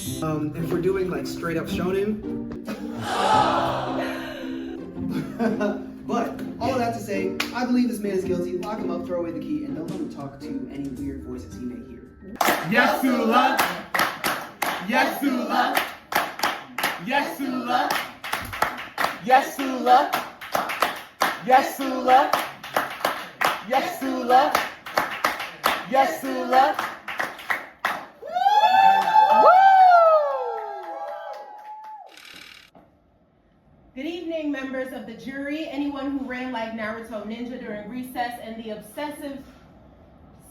If we're doing like straight up shonen. But all of that to say, I believe this man is guilty. Lock him up, throw away the key, and don't let him talk to any weird voices he may hear. Yes, Sula. Yes, Sula. Yes, Sula. Yes, Sula. Yes, Sula. Yes, Sula. Yes, Sula. Good evening, members of the jury, anyone who ran like Naruto Ninja during recess, and the obsessive,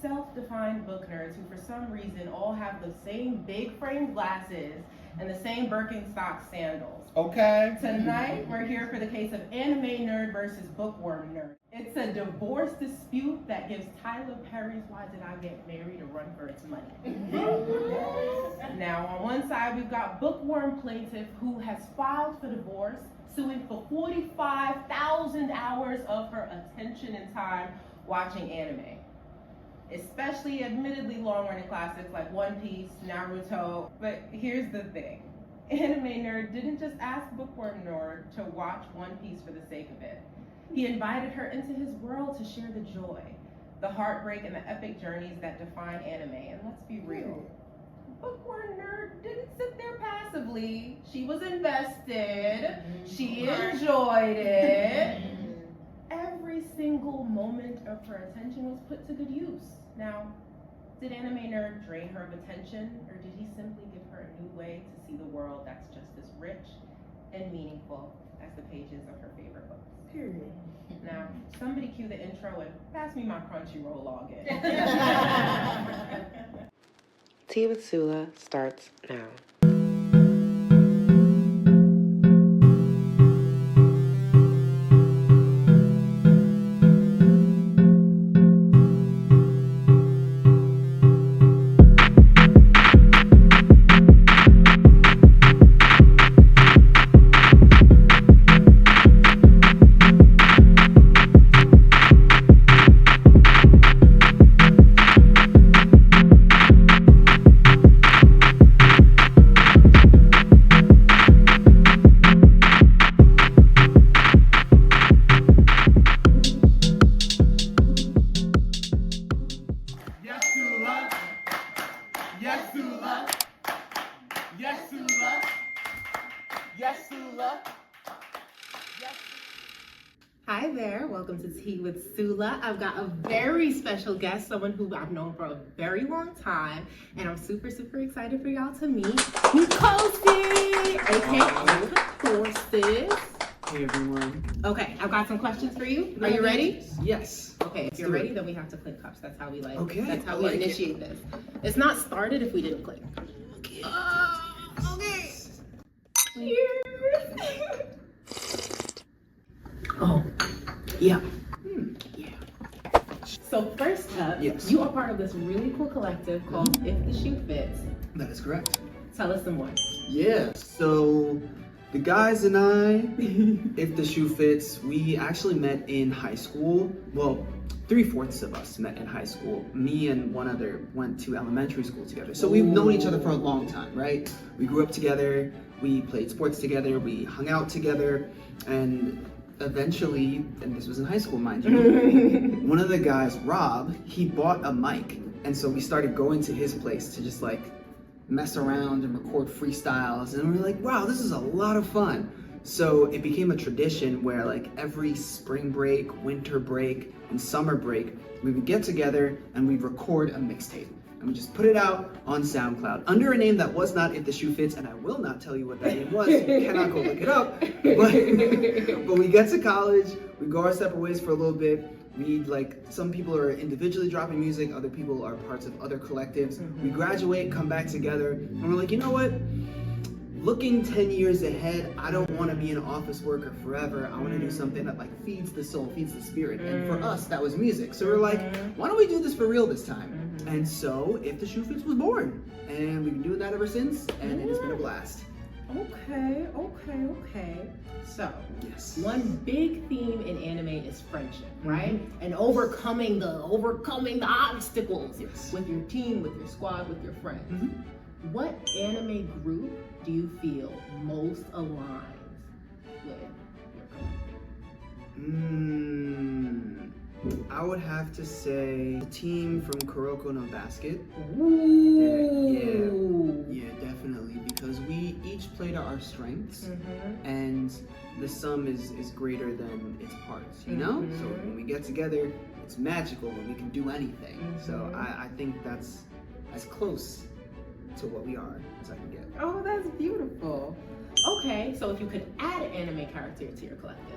self-defined book nerds who for some reason all have the same big frame glasses and the same Birkenstock sandals. Okay. Tonight, we're here for the case of anime nerd versus bookworm nerd. It's a divorce dispute that gives Tyler Perry's Why Did I Get Married a run for its money. Now, on one side, we've got bookworm plaintiff who has filed for divorce, suing for 45,000 hours of her attention and time watching anime. Especially admittedly long-running classics like One Piece, Naruto. But here's the thing. Anime nerd didn't just ask bookworm nerd to watch One Piece for the sake of it. He invited her into his world to share the joy, the heartbreak, and the epic journeys that define anime. And let's be real. Bookworm nerd didn't sit there passively. She was invested. She enjoyed it. Every single moment of her attention was put to good use. Now, did anime nerd drain her of attention, or did he simply give her a new way to see the world that's just as rich and meaningful as the pages of her favorite books? Period. Now, somebody cue the intro and pass me my Crunchyroll login. Tea with Sula starts now. Yes, Sula. Yes, Sula. Yes, Sula. Yes. Hi there, welcome to Tea with Sula. I've got a very special guest, someone who I've known for a very long time, and I'm super excited for y'all to meet Kosi, aka Katharsis. Hey everyone. Okay, I've got some questions for you. Are you ready? Yes. Okay, if you're ready, then we have to click cups. That's how we like. Okay, That's how I we like initiate this. It's not started if we didn't click. Okay. Okay. Cheers. Oh, yeah. Yeah. So first up, Yes. you are part of this really cool collective called If the Shoe Fits. That is correct. Tell us some more. Yeah, so the guys and I, if the shoe fits, we actually met in high school. Well, 3/4 of us met in high school. Me and one other went to elementary school together. So we've known each other for a long time, right? We grew up together, we played sports together, we hung out together, and eventually, and this was in high school, mind you, one of the guys, Rob, he bought a mic. And so we started going to his place to just like mess around and record freestyles, and we were like, wow, this is a lot of fun. So it became a tradition where like every spring break, winter break, and summer break, we would get together and we'd record a mixtape. And we just put it out on SoundCloud under a name that was not If the Shoe Fits, and I will not tell you what that name was. You cannot go look it up. But we get to college, we go our separate ways for a little bit. Some people are individually dropping music, other people are parts of other collectives. We graduate, come back together, and we're like, you know what? Looking 10 years ahead, I don't want to be an office worker forever. I want to do something that like feeds the soul, feeds the spirit. And for us, that was music. So we're like, why don't we do this for real this time? And so If the Shoe Fits was born. And we've been doing that ever since, and it has been a blast. Okay. So, Yes. one big theme in anime is friendship, right? And overcoming the obstacles Yes. with your team, with your squad, with your friends. What anime group do you feel most aligns with your collective? I would have to say the team from Kuroko no Basket. Ooh. Yeah, definitely, because we each played to our strengths, Mm-hmm. and the sum is greater than its parts, you know? So when we get together, it's magical when we can do anything. So I think that's as close to what we are as I can get. Oh, that's beautiful. Okay, so if you could add an anime character to your collective.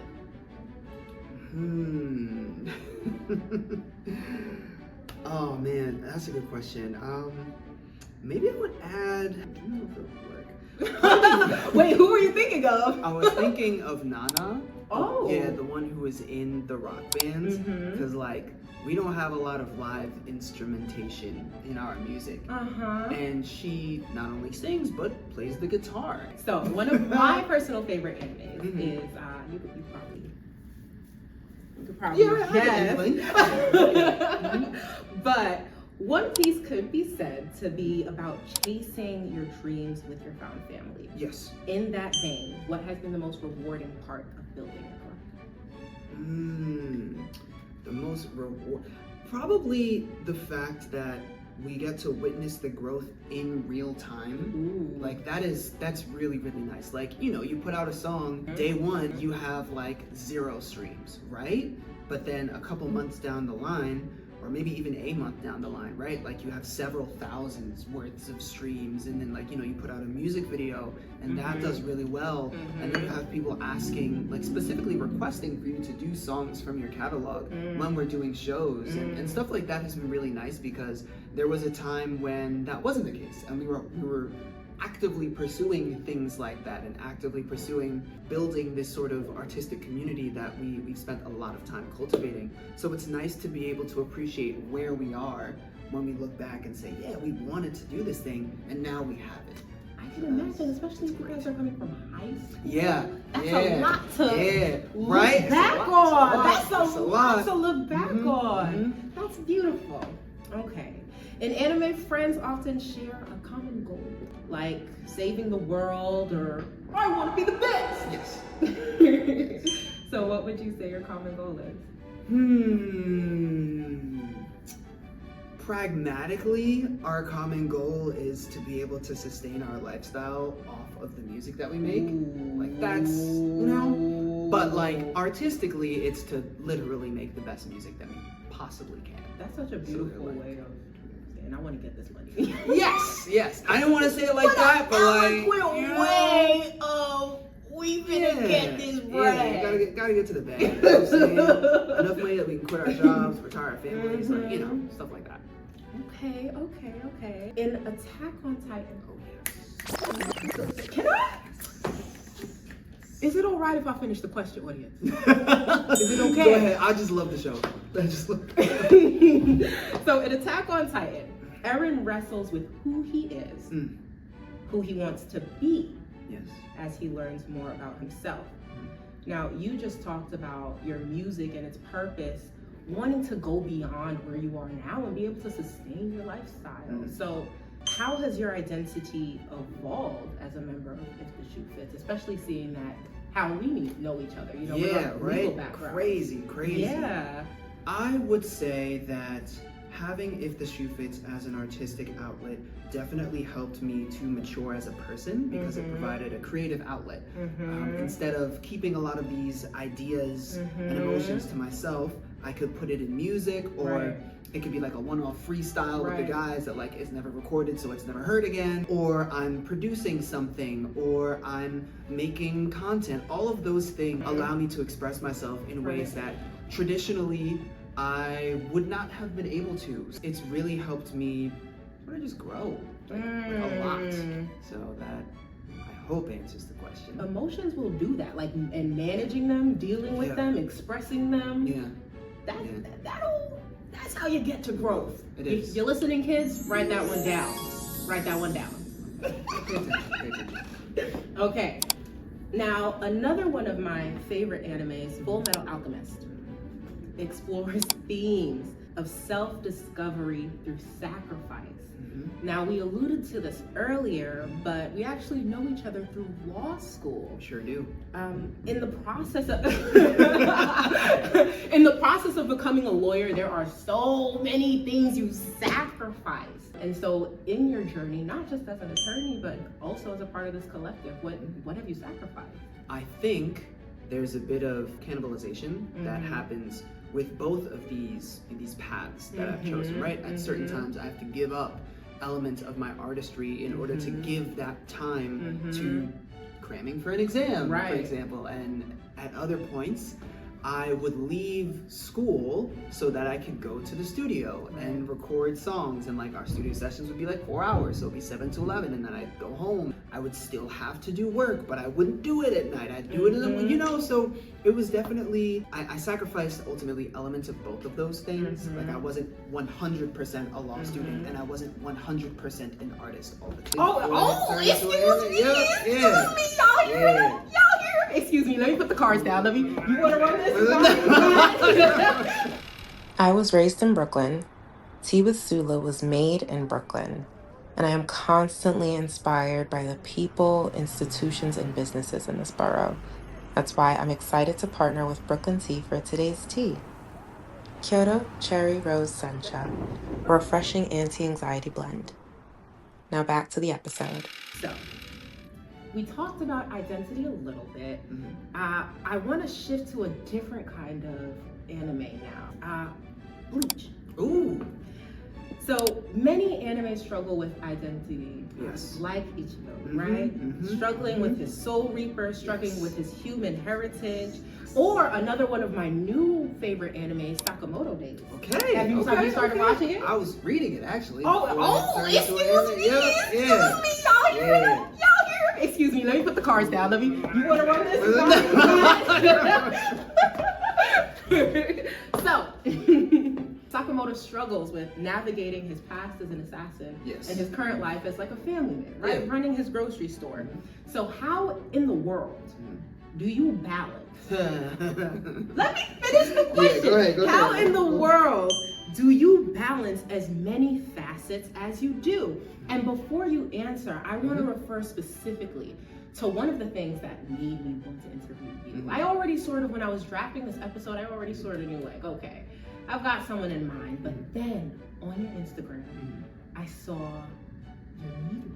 Oh man, that's a good question. Maybe I would add, I don't know if it would work. Wait, who were you thinking of? I was thinking of Nana. Oh. Yeah, the one who was in the rock bands. Because like, we don't have a lot of live instrumentation in our music. And she not only sings, but plays the guitar. So one of my personal favorite animes is, you could probably guess. But One Piece could be said to be about chasing your dreams with your found family. Yes. In that vein, what has been the most rewarding part of building a collective? The most probably the fact that we get to witness the growth in real time. Ooh. Like that's really, really nice. Like, you know, you put out a song, day one, you have like 0 streams, right? But then a couple months down the line, or maybe even a month down the line, right? Like you have several thousands worths of streams, and then like, you know, you put out a music video and that does really well. And then you have people asking, like specifically requesting for you to do songs from your catalog when we're doing shows and stuff like that has been really nice, because there was a time when that wasn't the case, and we were actively pursuing things like that and actively pursuing building this sort of artistic community that we've spent a lot of time cultivating. So it's nice to be able to appreciate where we are when we look back and say, yeah, we wanted to do this thing and now we have it. I can imagine, especially if you guys are coming from high school. Yeah, That's a lot to look back on. That's a lot to look back on. That's beautiful. Okay. And anime friends often share a common goal, like saving the world or I want to be the best. Yes. So what would you say your common goal is? Pragmatically, our common goal is to be able to sustain our lifestyle off of the music that we make. Like that's, you know, but like artistically, it's to literally make the best music that we possibly can. That's such a beautiful way of saying, I want to get this money. Yes. I don't want to say it like that, but like, way of we finna get this bread. Yeah, gotta get to the bag. You know what I'm saying? Enough money that we can quit our jobs, retire our families, like, you know, stuff like that. Okay. In Attack on Titan. Oh yes. Can I? Is it alright if I finish the question, audience? Is it okay? Go ahead. I just love the show. So in Attack on Titan, Eren wrestles with who he is, who he wants to be, as he learns more about himself. Now, you just talked about your music and its purpose, wanting to go beyond where you are now and be able to sustain your lifestyle. So how has your identity evolved as a member of If the Shoe Fits, especially seeing that how we know each other, you know, with our legal background. Crazy. Yeah. I would say that having If the Shoe Fits as an artistic outlet definitely helped me to mature as a person, because it provided a creative outlet. Instead of keeping a lot of these ideas and emotions to myself, I could put it in music, or it could be like a one-off freestyle with the guys that like is never recorded, so it's never heard again, or I'm producing something, or I'm making content. All of those things allow me to express myself in ways that traditionally I would not have been able to. It's really helped me sort of just grow like a lot. So that I hope answers the question. Emotions will do that, like, and managing them, dealing with them, expressing them. That's how you get to growth. It is. You're listening, kids? Write that one down. Okay. Now, another one of my favorite animes, Full Metal Alchemist, explores themes of self-discovery through sacrifice. Mm-hmm. Now, we alluded to this earlier, but we actually know each other through law school. Sure do. In the process of becoming a lawyer, there are so many things you sacrifice. And so in your journey, not just as an attorney, but also as a part of this collective, what have you sacrificed? I think there's a bit of cannibalization that happens with both of these paths that I've chosen, right? At certain times, I have to give up elements of my artistry in order to give that time to cramming for an exam, for example. And at other points, I would leave school so that I could go to the studio and record songs, and like our studio sessions would be like 4 hours, so it'd be 7 to 11, and then I'd go home. I would still have to do work, but I wouldn't do it at night. I'd do it in the, so it was definitely, I sacrificed ultimately elements of both of those things. Like I wasn't 100% a law student, and I wasn't 100% an artist all the time. Excuse me, let me put the cards down. You want to run this? I was raised in Brooklyn. Tea with Sula was made in Brooklyn. And I am constantly inspired by the people, institutions, and businesses in this borough. That's why I'm excited to partner with Brooklyn Tea for today's tea. Kyoto Cherry Rose Sencha, a refreshing anti-anxiety blend. Now back to the episode. So, we talked about identity a little bit. I want to shift to a different kind of anime now. Bleach. Ooh. So many anime struggle with identity, like Ichigo, right? Struggling with his soul reaper, struggling with his human heritage, or another one of my new favorite animes, Sakamoto Days. Okay. Have you started watching it? I was reading it actually. Excuse me, let me put the cards down. You want to run this? So, Sakamoto struggles with navigating his past as an assassin and his current life as like a family man, right? Running his grocery store. So how in the world do you balance? Let me finish the question. Go ahead. How in the world do you balance as many facets as you do? And before you answer, I want to refer specifically to one of the things that made me want to interview you. I already when I was drafting this episode, I already sort of knew like, okay, I've got someone in mind. But then on your Instagram, I saw your media.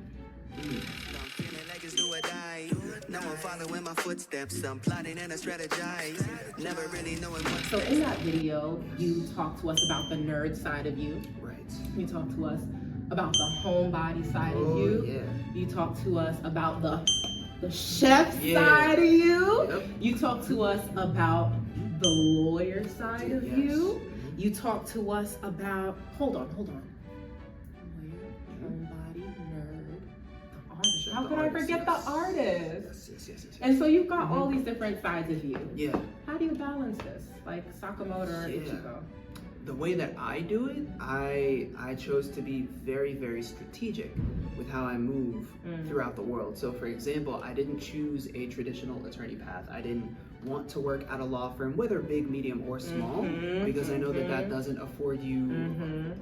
No one following my footsteps. I'm plotting and I strategize. Never really knowing what. So in that video, you talk to us about the nerd side of you. Right. You talk to us about the homebody side of you. Yeah. You talk to us about the chef side of you. Yep. You talk to us about the lawyer side of you. You talk to us about, hold on. Lawyer, homebody, nerd, the artist. How could I forget the artist? Yes. And so you've got all these different sides of you. Yeah. How do you balance this? Like Sakamoto or Ichigo? The way that I do it, I chose to be very, very strategic with how I move throughout the world. So for example, I didn't choose a traditional attorney path. I didn't want to work at a law firm, whether big, medium, or small, because I know that doesn't afford you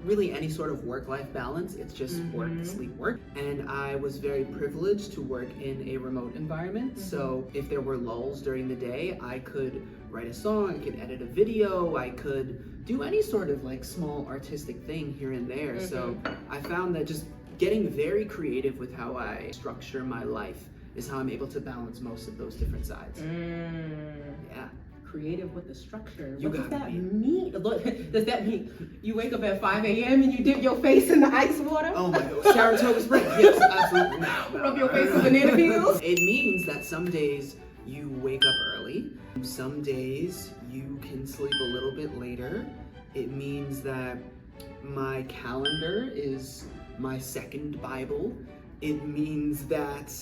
really any sort of work-life balance. It's just work, sleep, work. And I was very privileged to work in a remote environment. So if there were lulls during the day, I could write a song, I could edit a video, I could do any sort of like small artistic thing here and there. So I found that just getting very creative with how I structure my life is how I'm able to balance most of those different sides. Yeah. Creative with the structure. You what does got that me. mean? Look, does that mean you wake up at 5 a.m. and you dip your face in the ice water? Oh my God, Saratoga Springs, yes, absolutely. Rub your face with banana peels? It means that some days you wake up early, some days you can sleep a little bit later. It means that my calendar is my second Bible. It means that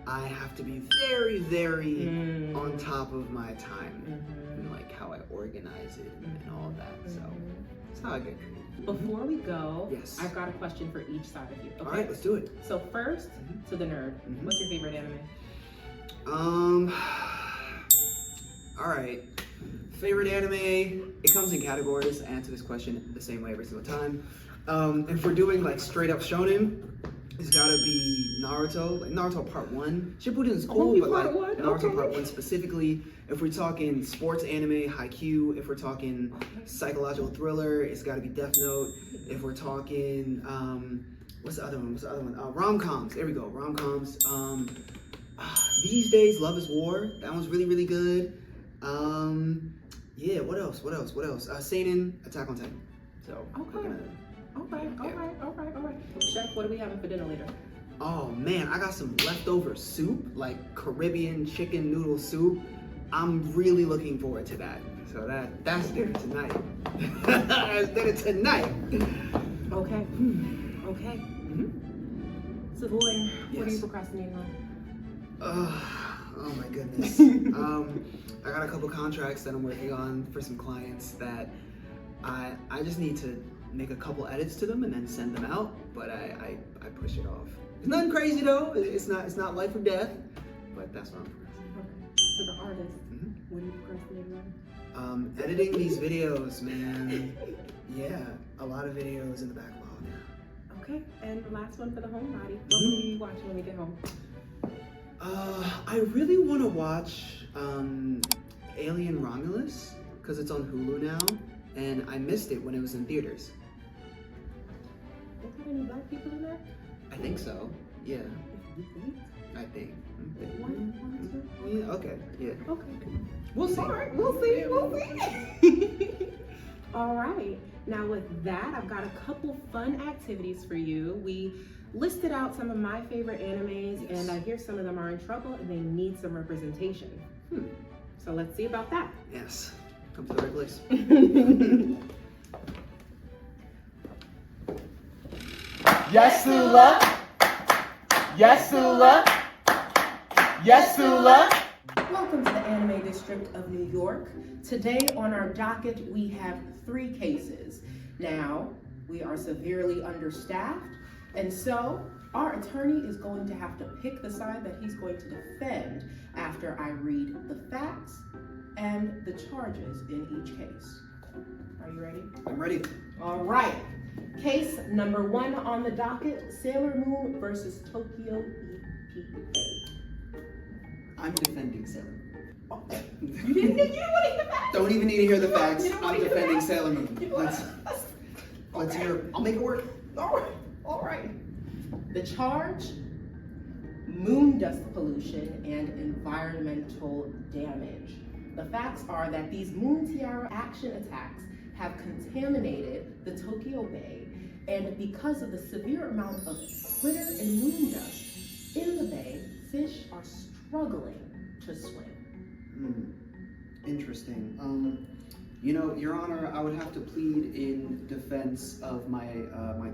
I have to be very, very on top of my time and like how I organize it and all that. So that's how I get creative. Before we go, Yes. I've got a question for each side of you. Okay? All right, let's do it. So first, to the nerd, what's your favorite anime? All right. Favorite anime? It comes in categories. I answer this question the same way every single time. If we're doing like straight up shonen, it's gotta be Naruto. Like Naruto Part 1. Shippuden is cool, Only but like Part 1? Naruto Okay. Part 1 specifically. If we're talking sports anime, Haikyuu. If we're talking psychological thriller, it's gotta be Death Note. If we're talking, what's the other one? Rom-coms. There we go, rom-coms. These days, Love is War. That one's really, really good. Yeah, what else? Seinen, Attack on Titan. So, Okay. All right. Chef, what are we having for dinner later? Oh man, I got some leftover soup, like Caribbean chicken noodle soup. I'm really looking forward to that. So that's dinner tonight. That's dinner tonight. Okay. So the lawyer, what are you Yes. procrastinating on? Oh my goodness. I got a couple contracts that I'm working on for some clients that I just need to make a couple edits to them and then send them out, but I push it off. It's nothing crazy though. It's not life or death, but that's what I'm procrastinating. Okay. So the artist, what are you procrastinating on? Editing these videos, man. Yeah, a lot of videos in the backlog. Okay, and the last one for the homebody. What will you watch when we get home? I really want to watch Alien Romulus because it's on Hulu now, and I missed it when it was in theaters. Is there any black people in there? I think so. Yeah, You think? I think. One, two. Yeah, okay. Yeah. Okay. We'll see. All right, we'll see. All right. Now with that, I've got a couple fun activities for you. We listed out some of my favorite animes, and I hear some of them are in trouble and they need some representation. So let's see about that. Yes. Come to the right place. Yes, Sula. Yes, Sula. Yes, Sula. Welcome to the Anime District of New York. Today on our docket, we have 3 cases. Now, we are severely understaffed, and so our attorney is going to have to pick the side that he's going to defend after I read the facts and the charges in each case. Are you ready? I'm ready. All right. Case number 1 on the docket, Sailor Moon versus Tokyo EPA. I'm defending Sailor Moon. You didn't want to hear the facts? Don't even need to hear the You don't- facts. you don't wanna I'm hear the defending facts? Sailor Moon. You don't Let's wanna- hear it. I'll make it work. All right. The charge, moon dust pollution and environmental damage. The facts are that these Moon Tiara action attacks have contaminated the Tokyo Bay, and because of the severe amount of glitter and moon dust in the bay, fish are struggling to swim. Interesting. You know, Your Honor, I would have to plead in defense of my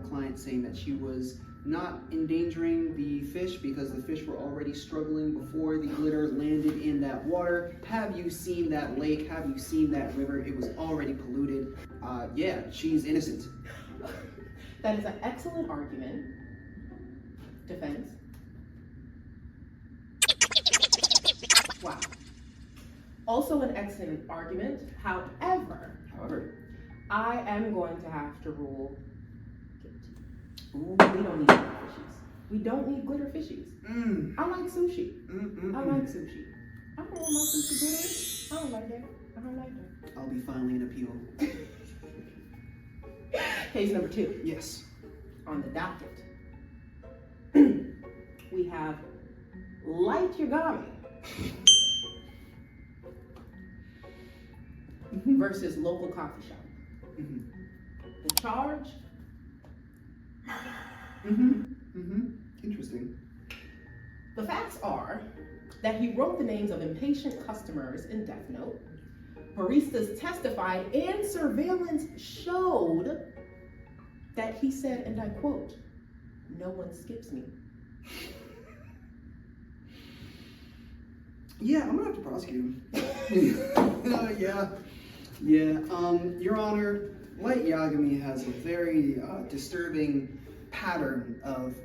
client, saying that she was not endangering the fish because the fish were already struggling before the glitter landed in that water. Have you seen that lake? Have you seen that river? It was already polluted. Yeah, she's innocent. That is an excellent argument. Defense. Wow. Also an excellent argument. However, I am going to have to rule guilty. We don't need glitter fishies. We don't need glitter fishies. I like sushi. I like sushi. I don't want my sushi glitter. I don't like that. I'll be filing an appeal. Case number 2. Yes. On the docket, we have Light Yagami versus local coffee shop. The charge, Interesting. the facts are that he wrote the names of impatient customers in Death Note. Baristas testified and surveillance showed that he said, and I quote, "No one skips me." Yeah, I'm gonna have to prosecute him. Yeah. Your Honor, Light Yagami has a very disturbing pattern of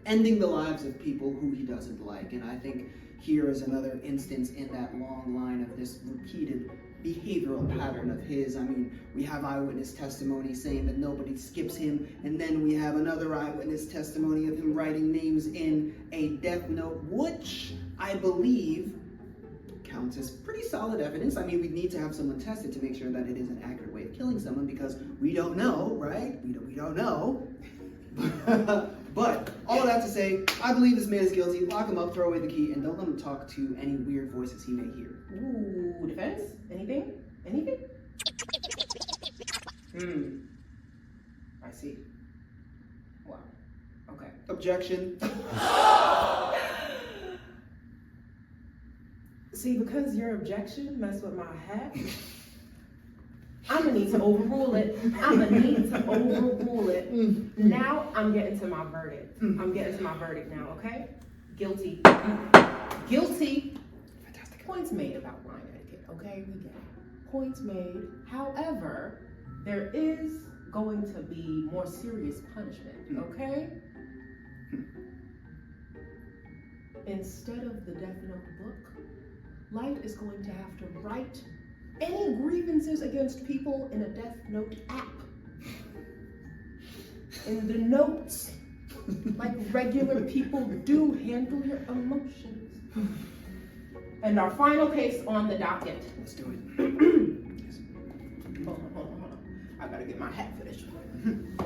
ending the lives of people who he doesn't like, and I think here is another instance in that long line of this repeated behavioral pattern of his. I mean, we have eyewitness testimony saying that nobody skips him, and then we have another eyewitness testimony of him writing names in a death note, which I believe counts as pretty solid evidence. I mean, we need to have someone test it to make sure that it is an accurate way of killing someone, because we don't know, right? We don't know. But all that to say, I believe this man is guilty. Lock him up, throw away the key, and don't let him talk to any weird voices he may hear. Ooh, defense? Anything? Anything? I see. Wow. Okay. Objection. See, because your objection messed with my hat, I'm gonna need to overrule it. Now I'm getting to my verdict. I'm getting to my verdict now, okay? Guilty. Guilty. Fantastic. Points made about line etiquette, okay? We get it. Points made. However, there is going to be more serious punishment, okay? Instead of the Death Note book, Light is going to have to write any grievances against people in a Death Note app. In the notes, like regular people do, handle your emotions. And our final case on the docket. Let's do it. Hold on. I gotta get my hat for this one.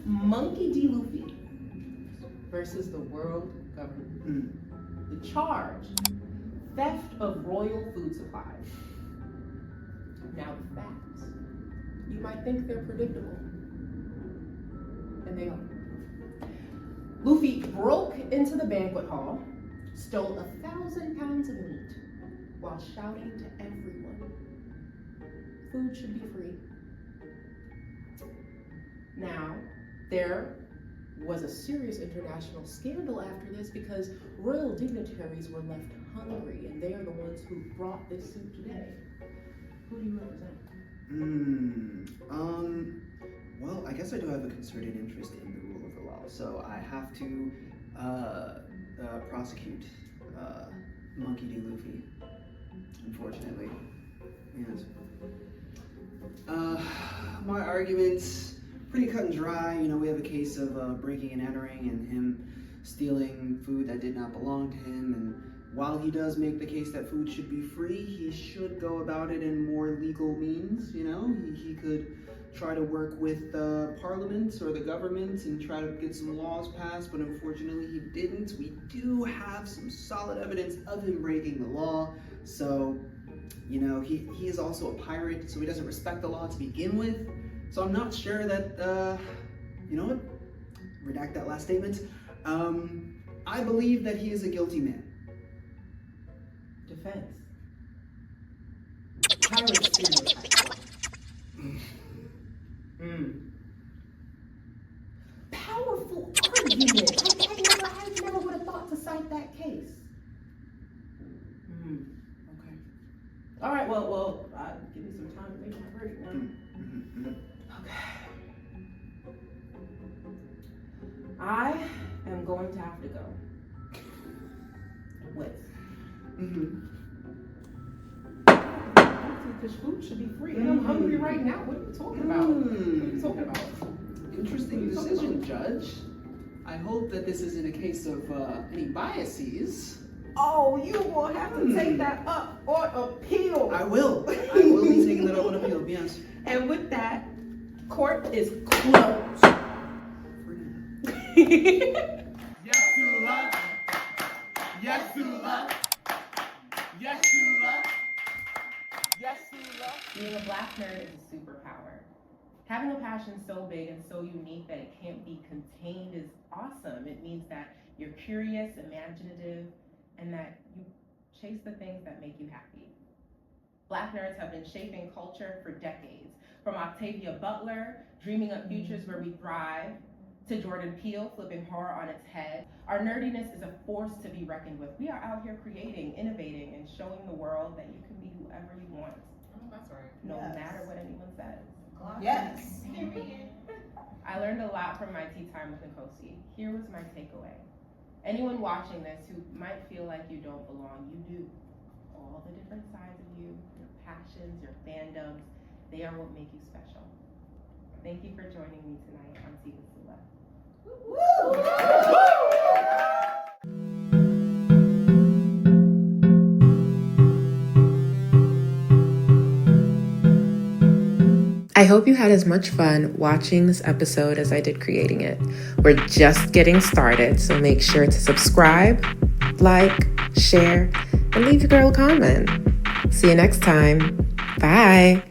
Monkey D. Luffy versus the world government. The charge, theft of royal food supplies. Now the facts, you might think they're predictable, and they are. Luffy broke into the banquet hall, stole 1,000 pounds of meat, while shouting to everyone, food should be free. Now, there was a serious international scandal after this because royal dignitaries were left hungry, and they are the ones who brought this suit today. Who do you represent? Well, I guess I do have a concerted interest in the rule of the law, so I have to prosecute Monkey D. Luffy, unfortunately. Yes. My argument's pretty cut and dry. You know, we have a case of breaking and entering and him stealing food that did not belong to him, and while he does make the case that food should be free, he should go about it in more legal means. You know, he could try to work with Parliament or the government and try to get some laws passed, but unfortunately he didn't. We do have some solid evidence of him breaking the law, so, you know, he is also a pirate, so he doesn't respect the law to begin with. So I'm not sure that, you know what, redact that last statement. I believe that he is a guilty man. Defense. Pirate stereotype. Powerful argument. I never would have thought to cite that case. Okay. All right. Well. Give me some time to make my verdict now. Okay. I am going to have to go with. Because food should be free, and I'm hungry right now. What are you talking about? What are you talking about? Interesting decision, Judge. I hope that this isn't a case of any biases. Oh, you will have to take that up on appeal. I will be taking that up on appeal, yes. And with that, court is closed. Yes, Sula. Yes, Sula. Yes, Sula. Yes, Sula. Being a Black nerd is a superpower. Having a passion so big and so unique that it can't be contained is awesome. It means that you're curious, imaginative, and that you chase the things that make you happy. Black nerds have been shaping culture for decades. From Octavia Butler, dreaming up futures where we thrive, to Jordan Peele, flipping horror on its head. Our nerdiness is a force to be reckoned with. We are out here creating, innovating, and showing the world that you can be whoever you want. Oh, that's right. No matter what anyone says. Yes. I learned a lot from my tea time with Nkosi. Here was my takeaway. anyone watching this who might feel like you don't belong, you do. All the different sides of you, your passions, your fandoms, they are what make you special. Thank you for joining me tonight on Tea with Sula. I hope you had as much fun watching this episode as I did creating it. We're just getting started, so make sure to subscribe, like, share, and leave your girl a comment. See you next time. Bye.